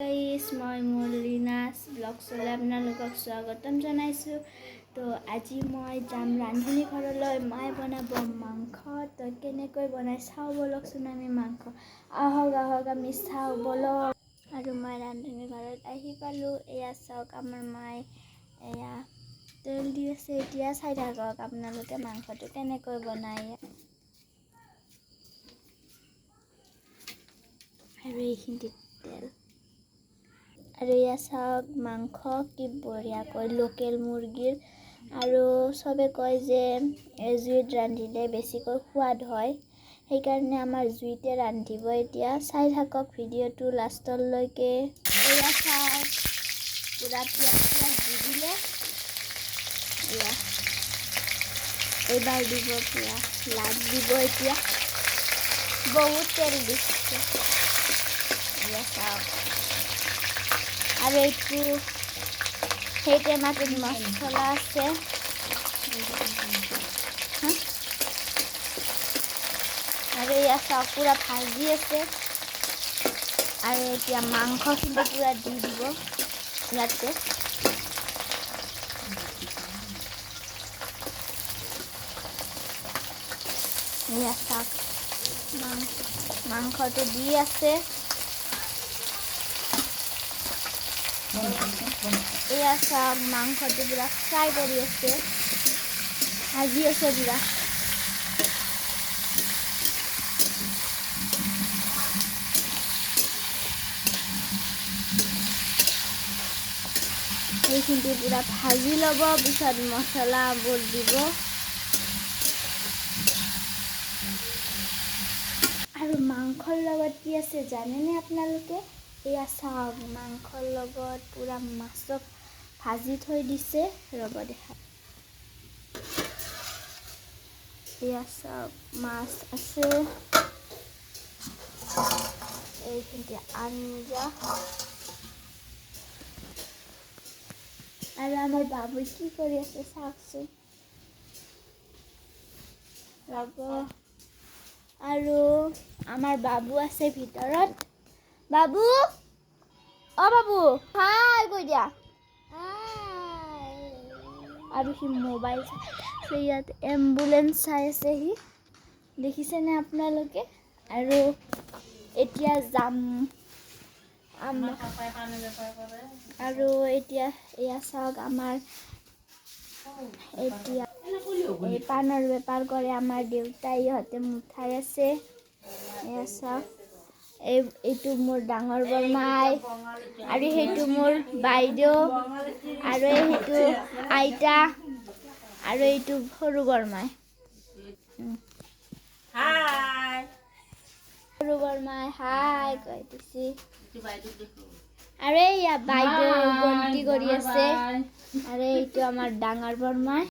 Guys, মই মোৰ Lina sVlogsলৈ আপোনালোকক স্বাগতম জনাইছোঁ। তো আজি মই যাম ৰান্ধনী ঘৰলৈ। মায়ে বনাব মাংস। তো কেনেকৈ বনাই চাওঁ বলকচোন আমি মাংস। আহক আমি চাওঁ বলক। আৰু মই ৰান্ধনী ঘৰত আহি পালোঁ। এয়া চাওক আমাৰ মায়ে এয়া তেল দি আছে। এতিয়া চাই থাকক আপোনালোকে মাংসটো কেনেকৈ বনায়। আৰু এইখিনিত তেল। আৰু এয়া চাওক মাংস কি বঢ়িয়াকৈ লোকেল মুৰ্গীৰ। আৰু চবে কয় যে জুইত ৰান্ধিলে বেছিকৈ সোৱাদ হয়, সেইকাৰণে আমাৰ জুইতে ৰান্ধিব। এতিয়া চাই থাকক ভিডিঅ'টো লাষ্টলৈকে। এয়া চাওক পুৰা পিঁয়াজ দি দিলে। এইবাৰ দিব পুৰা লাগ দিব। এতিয়া বহুত তেল দিছে। এয়া চাওক আৰু এইটো সেই টেমাটোত মছলা আছে। আৰু এয়া চাওক পুৰা ভাজি আছে। আৰু এতিয়া মাংসখিনি পুৰা দি দিব ইয়াতে। এয়া চাওক মাংসটো দি আছে। এয়া চাওক মাংসটো পুৰা ফ্ৰাই কৰি আছে, ভাজি আছে পুৰা। এইখিনি পুৰা ভাজি ল'ব, পিছত মছলাবোৰ দিব। আৰু মাংসৰ লগত কি আছে জানেনে আপোনালোকে? এয়া চাওক মাংসৰ লগত পুৰা মাছক ভাজি থৈ দিছে। ৰ'ব দেখা। এয়া চাওক মাছ আছে। এইখিনি আঞ্জা। আৰু আমাৰ বাবুই কি কৰি আছে চাওকচোন। ৰ'ব। আৰু আমাৰ বাবু আছে ভিতৰত। বাবু বাবু হাই কৈ দিয়া। আৰু সি মোবাইল চাই ইয়াত এম্বুলেঞ্চ চাই আছে সি, দেখিছেনে আপোনালোকে? আৰু এতিয়া যাম আৰু এতিয়া এয়া চাওক আমাৰ এতিয়া এই পাণৰ বেপাৰ কৰে আমাৰ দেউতাই। ইহঁতে মুঠাই আছে। এয়া চাওক এইটো মোৰ ডাঙৰ বৰমাই, আৰু সেইটো মোৰ বাইদেউ, আৰু সেইটো আইতা, আৰু এইটো সৰু বৰমাই। সৰু বৰমাই হাই কৈ দিছে। আৰু এয়া বাইদেউ গন্তি কৰি আছে। আৰু এইটো আমাৰ ডাঙৰ বৰমাই।